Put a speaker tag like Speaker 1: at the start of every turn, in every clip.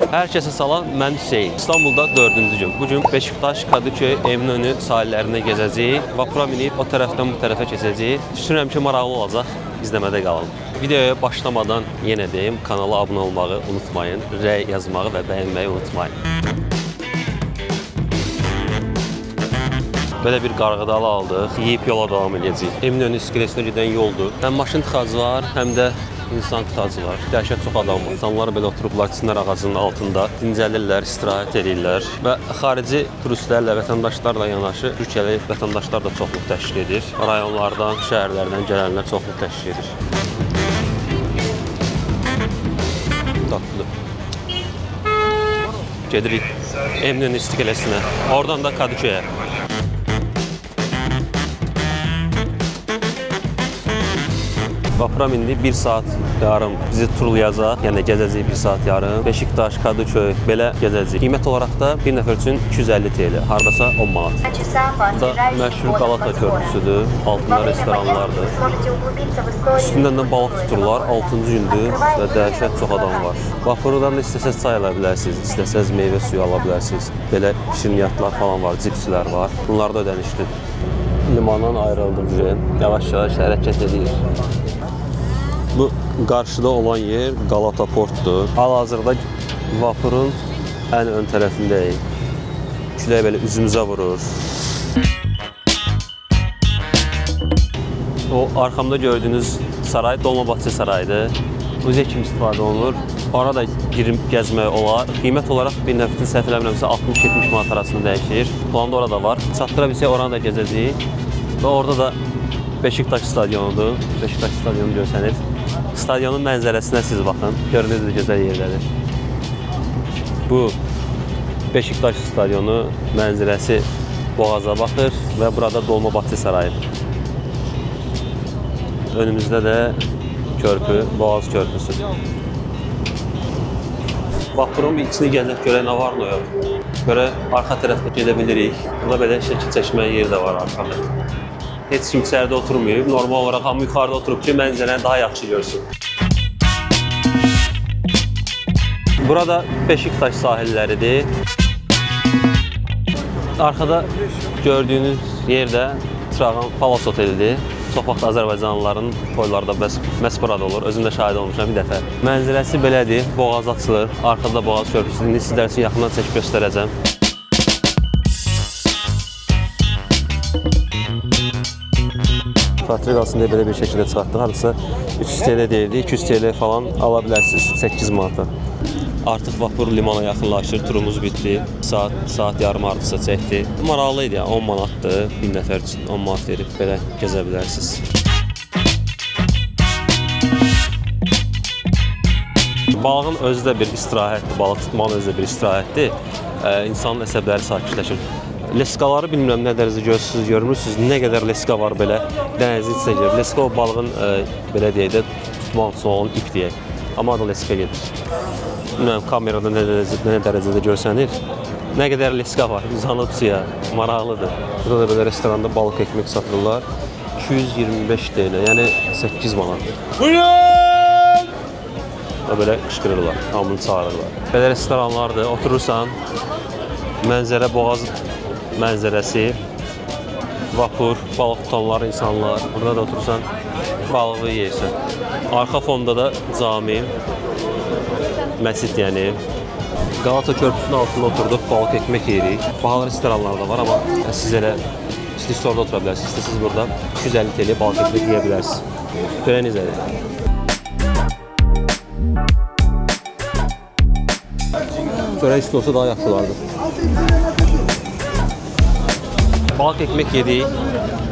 Speaker 1: Hər kəsə salam, mən Hüseyin. İstanbulda 4-cü gün. Bugün Beşiktaş, Kadıköy, Eminönü sahillərində gezəcəyik. Vapura minib o tərəfdən bu tərəfə keçəcəyik. Düşünürəm ki, maraqlı olacaq. İzləmədə qalın. Videoya başlamadan yenə deyim, kanala abunə olmağı unutmayın. Rəy yazmağı və bəyənməyi unutmayın. Belə bir qarğıdalı aldıq. Yeyib yola davam edəcəyik. Eminönü iskelesinə gedən yoldur. Həm maşın tıxacı var, həm də İnsan tıxacı var. Dəhşət çox adam var. İnsanlar belə oturublar çinar ağacının altında, dincəlirlər, istirahət edirlər və xarici turistlərlə, vətəndaşlarla yanaşı Türkiyəli vətəndaşlar da çoxluq təşkil edir. Rayonlardan, şəhərlərdən gələnlər çoxluq təşkil edir. Tatlı. Gedirik Eminönü istiqləsinə, oradan da Kadıköy'ə. Vapura mindik, 1 saat yarım bizi turlayacaq, yəni gəzəcəyik 1 saat yarım. Beşiktaş, Kadıköy, belə gəzəcəyik. Qiymət olaraq da bir nəfər üçün 250 TL, hardasa 10 manat. Bu da məşhur Galata körpüsüdür, altında restoranlardır. Üstündən də balıq tuturlar, 6-cı gündür və dəhşət çox adam var. Vapurdan da istəsəz çay ala bilərsiniz, istəsəz meyvə suyu ala bilərsiniz. Belə şirniyyatlar falan var, cipslər var. Bunlar da ödənişlidir. Limandan ayrıldım ki, yavaş-yavaş hərəkət edir. Bu qarşıda olan yer Galata portdur. Hal-hazırda vapurun ən ön tərəfindəyik. Külək belə üzümüzə vurur. O arxamda gördüyünüz saray Dolmabahçe sarayıdır. Muzey kimi istifadə olunur. Orada girib gəzmək olar. Qiymət olaraq bir nəfərin səhv eləmirəmsə 60-70 manat arasında dəyişir. Planda orada var. Çatdıra bilsək oranı da gəzəcəyik. Və orada da Beşiktaş stadionudur. Beşiktaş stadionu görsənir. Stadionun mənzərəsinə siz baxın. Görünüzdür, gözəl yerdədir. Bu Beşiktaş stadionu mənzərəsi Boğaza baxır və burada Dolmabahçe sarayıdır. Önümüzdə də körpü, Boğaz körpüsü. Vapurun bir içini gəzək görək nə var, nə yox. Görə arxa tərəfdə gedə bilirik. Burada belə şəkil çəkmə yeri də var arxada. Heç kim içəridə oturmayıb. Normal olaraq hamı yuxarıda oturub ki, mənzərəni daha yaxşı görsün. Burada Beşiktaş sahilləridir. Arkada gördüyünüz yerdə Trağan Palas otelidir. Çox vaxt Azərbaycanlıların toylarda məhz burada olur. Özüm də şahid olmuşam bir dəfə. Mənzərəsi belədir. Boğaz açılır. Arkada Boğaz körpüsüdür. İndi sizlər üçün yaxından çəkib göstərəcəm. Xatirə qalsın deyə belə bir şəkildə çıxartdıq. Hardasa 300 TL deyildi, 200 TL falan ala bilərsiniz 8 manata. Artıq vapur limana yaxınlaşır, turumuz bitdi. Saat yarım hardasa çəkdi. Maraqlı idi, 10 manatdır. Bir nəfər üçün 10 manat verib belə gəzə bilərsiniz. Balığın özü də bir istirahətdir, balıq tutmanın özü də bir istirahətdir. İnsanın əsəbləri sakitləşir. Leskaları bilmirəm nə dərəcə görmürsünüz, nə qədər leska var belə dənizin içinə gedir. Leska o balığın belə deyək də tutmaq üçün olan ip deyək. Amma adı leska gedir. Bilmirəm kamerada nə dərəcədə görsənir. Nə qədər leska var, uzanıb suya, maraqlıdır. Burada da belə restoranda balıq ekmek satırlar. 225 TL, yəni 8 manat. Buyurun! Və belə qışqırırlar, hamını çağırırlar. Belə restoranlardır, oturursan, mənzərə Boğaz mənzərəsi, vapur, balıq tutanlar, insanlar. Burada da oturursan, balığı yeyirsən. Arxa fonda da cami, məscid yəni. Galata körpüsünün altında oturduq, balıq ekmek yeyirik. Bahalı restoranlar da var, amma siz elə istəyirsiniz orada otura bilərsiniz. İstəyirsiniz burada 250 TL balıq ekmek yeyə bilərsiniz. Görən necədir? Görən isti olsa daha yaxşılardır. Balıq ekmek yedik,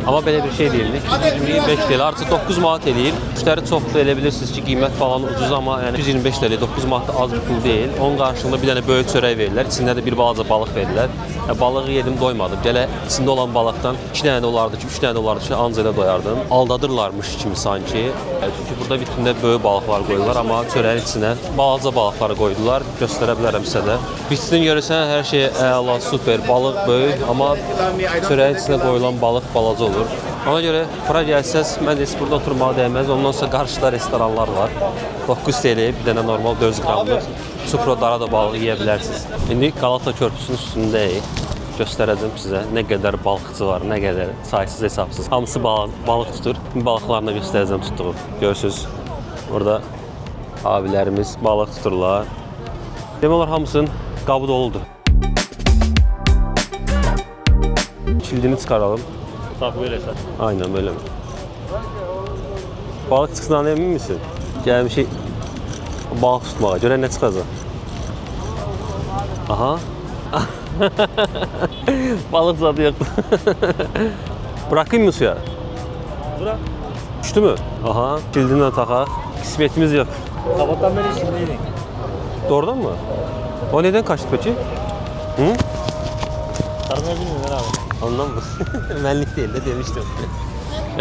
Speaker 1: amma belə bir şey deyildik. 125 TL, artıq 9 manat eləyir. Müştəri çoxdur, elə bilirsiniz ki, qiymət falan ucuz, amma yəni 125 TL, 9 manat da az bir pul deyil. Onun qarşılığında bir dənə böyük çörək verirlər, içində də bir balaca balıq verirlər. Balığı yedim, doymadım. Gələ içində olan balıqdan 2 dənə də olardı ki, 3 dənə də olardı ki, anca ilə doyardım. Aldadırlarmış kimi sanki. Çünki burada vitrində böyük balıqlar qoyurlar, amma çörəyin içinə balaca balıqları qoydular. Göstərə bilərəm sizə də. Vitrin görürsən, hər şey əla, super, balıq böyük, amma çörəyin içinə qoyulan balıq balaca olur. Ona görə bura gəlsəz, mən də burada oturmağa dəyməz. Ondan sonra qarşıda restoranlar var. 9 TL, bir dənə normal 400 qramlıq Suprodara da balıq yeyə bilərsiniz. İndi Galata körpüsünün üstündəyik. Göstərəcəm sizə nə qədər balıqçı var, nə qədər saysız hesabsız. Hamısı balıq tutur. Balıqlarını göstərəcəm tutduğu. Görürsünüz, orada abilərimiz balıq tuturlar. Demək olar hamısının qabı doludur. Kildini çıxaralım.
Speaker 2: Tabii böylese.
Speaker 1: Aynen böyle mi? Balık çıksından emin misin? Gelmişik balık tutmağa. Gören ne çıkacak? Aha. Balık zaten yoktu. Bırakayım mı suya?
Speaker 2: Bırak.
Speaker 1: Düştü mü? Aha. Kildinden takak. Kısmetimiz yok.
Speaker 2: Sabahtan beri şimdiydin.
Speaker 1: Doğrudan mı? O neden kaçtı peki? Hı?
Speaker 2: Sarmaya bilmiyorum abi.
Speaker 1: Ondan mı? Mənlik değil de demiştim.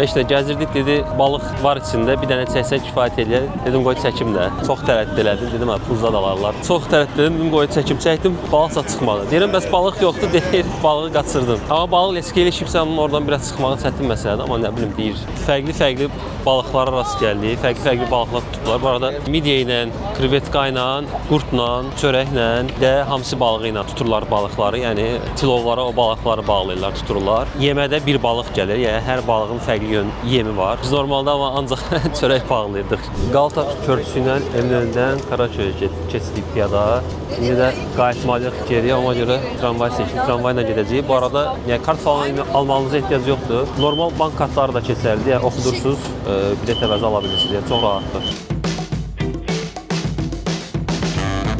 Speaker 1: İşte gəzirdik dedi, balıq var içində, bir dənə çəksən kifayət eləyər. Dedim qoy çəkim də. Çox tərəddüd elədim, dedim ha pulza da alarlar. Çox tərəddüd elədim, dedim qoy çəkim. Çəkdim, balıqsa çıxmadı. Deyirəm bəs balıq yoxdur, deyir, balığı qaçırdım. Amma balıq leski ilə şibsə oradan biraz çıxmağı çətin məsələdir, amma nə bilim deyir. Fərqli balıqlara rast gəldik, fərqli balıqlar tutublar. Bu arada midye ilə, krevetka ilə, qurtla, çörəklə də hamısı balığı ilə tuturlar balıqları. Yəni tilovlara o balıqları bağlayırlar, tuturlar. Yemədə bir balıq gəlir, yəni hər balığın fərqli yemi var. Biz normalda ama ancaq çörək bağlayırdıq. Galata körpüsü ilə Eminönüdən Karaköy'ə keçdik piyada. İndi də qayıtmalıyıq geriyə, ona görə tramvay seçdik. Tramvayla gedəcəyik. Bu arada yəni kart falan almanıza ehtiyac yoxdur. Normal bank kartları da keçərli. Yəni oxudursunuz, bilet əvəzi ala bilirsiniz. Yəni çox rahatdır.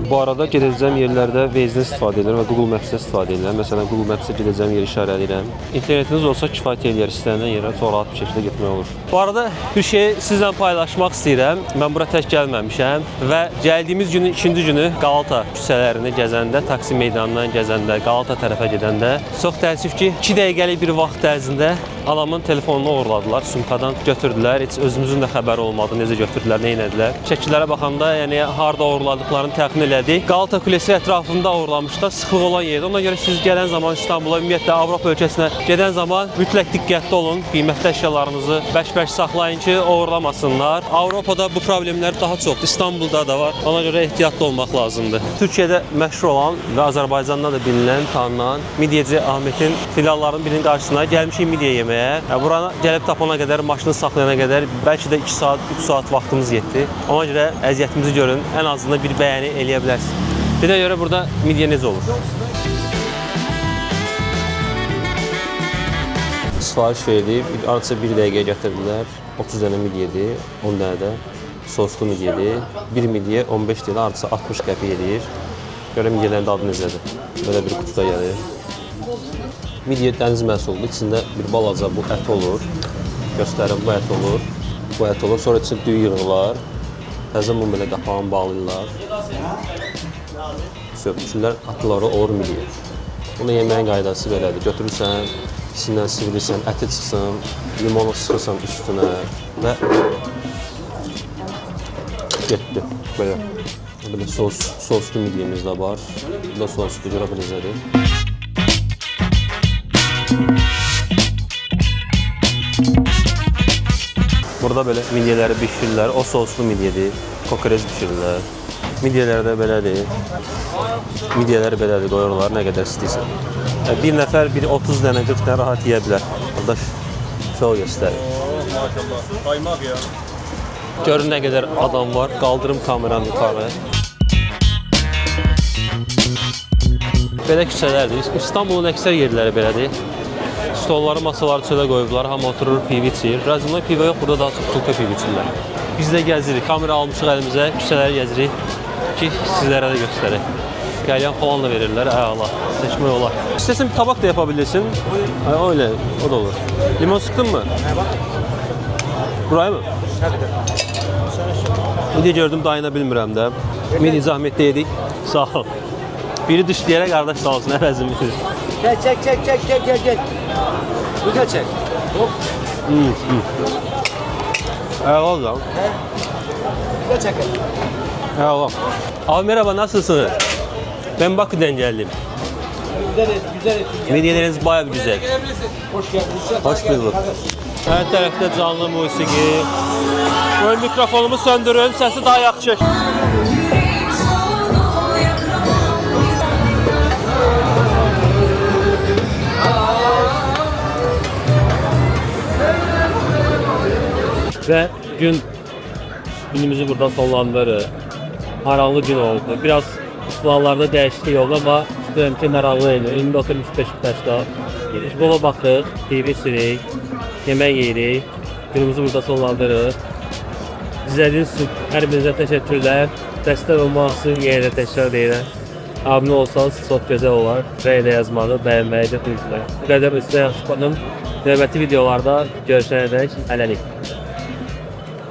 Speaker 1: Bu arada gedəcəyim yerlərdə Waze-dən istifadə edirəm və Google Maps-dən istifadə edirəm. Məsələn, Google Maps-də gedəcəyim yeri işarələyirəm. İnternetiniz olsa kifayət eləyər, istənilən yerə çox rahat bir şəkildə getmək olur. Bu arada bir şey sizlə paylaşmaq istəyirəm. Mən bura tək gəlməmişəm və gəldiyimiz günün ikinci günü Galata küçələrini gəzəndə, Taksim meydanından gəzəndə, Galata tərəfə gedəndə çox təəssüf ki, 2 dəqiqəlik bir vaxt ərzində anamın telefonunu oğurladılar, sumkadan götürdülər. Heç özümüzün də xəbəri olmadı, necə götürdülər, nə etdilər. Şəkillərə baxanda, yəni harda oğurladıqlarını təxmin elədik. Galata Kulesi ətrafında uğurlamışlar, sıxlıq olan yerdə. Ona görə siz gələn zaman İstanbula, ümumiyyətlə Avropa ölkəsinə gedən zaman mütləq diqqətli olun. Qiymətli əşyalarınızı bəş-bəş saxlayın ki, uğurlamasınlar. Avropada bu problemlər daha çoxdur, İstanbulda da var. Ona görə ehtiyatlı olmaq lazımdır. Türkiyədə məşhur olan və Azərbaycanda da bilinən, tanınan midyeci Ahmetin filiallarının birinin qarşısına gəlmişik midye yeməyə. Burana gəlib tapana qədər, maşını saxlayana qədər bəlkə də 2 saat, 3 saat vaxtımız yetdi. Ona görə əziyyətimizi görün, ən azından bir bəyəni eləyə bilərsiniz. Bir də görə burada midye necə olur? Sifariş verdik, artıq 1 dəqiqəyə gətirdilər. 30 dənə midyedir, 10 dənə də soslu midyedir. 1 midye 15 dənə, artıq 60 qəpik edir. Görə midyələrin dadı necədir? Belə bir qutuda gəlir. Midye dəniz məhsuludur, içində bir balaca bu ət olur. Göstərim, bu ət olur. Bu ət olur, sonra içində düyü yığırlar. Təzə mum belə qapağını bağlayırlar. Sökmüşlər, atları olur midye. Bunu yeməyin qaydası belədir. Götürürsən, içindən sivrilirsən, əti çıxsın, limonu sıxırsan üstünə və getdi. Belə. Belə soslu midyemiz də var. Bu da soslu, görə biləcədir. Burada belə midyeləri bişirirlər. O soslu midyedir. Kokoreç bişirirlər. Midyelər də belədir. Midyeləri belədir, qoyurlar nə qədər istəyirsən. Bir nəfər 30 dənə, 40 dənə rahat yeyə bilər. Qardaş, şov göstərir.
Speaker 2: Maşallah, qaymaq ya.
Speaker 1: Görün nə qədər adam var. Qaldırım kameranı yuxarı. Belə küçələrdir. İstanbulun əksər yerləri belədir. Stolları, masaları çölə qoyublar, hamı oturur, pivi içir. Razımda pivi yox, burada daha çox kulka pivi içirlər. Biz də gəzirik, kamera almışıq əlimizə, küçələri gəzirik ki, sizlərə də göstərək. Qəlyan falan da verirlər, əla, seçmək olar. İstəsən bir tabaq da yapabilirsin. Öyle, o da olur. Limon sıktın mı? Burayı mı? Midye gördüm, dayana bilmirəm də. Midye zahmetdə yedik. Sağ ol. Biri dışlayaraq qardaş sağ olsun, əvəzimiz.
Speaker 3: Çek. Bu da çek. Hop.
Speaker 1: Eyvallah lan.
Speaker 3: Bu da çek.
Speaker 1: Eyvallah. Abi merhaba, nasılsınız? Ben Bakü'den geldim.
Speaker 3: Güzel et.
Speaker 1: Midyeleriniz bayağı bir güzel.
Speaker 3: Hoş geldiniz.
Speaker 1: Hoş bulduk. Her tarafta canlı musiki. Böyle mikrofonumu söndürün, sesi daha yaxşı.
Speaker 4: Ve günümüzü burada sonlandırır. Karanlık gün oldu. Biraz planlarda değişiklik oldu ama istedim ki meraklı İndi oturmuş Beşiktaş'ta. Futbola baktık, TV sürük, yemek yedik. Günümüzü burada sonlandırır. İzlediğiniz için her birinize teşekkürler. Destek olmak için yine tekrar deyirəm. Abone olsanız çok güzel olur. Reyne yazmanı, beğenmeyi de unutmayın. Bu kadar isteyen növbəti videolarda görüşene dek hələlik.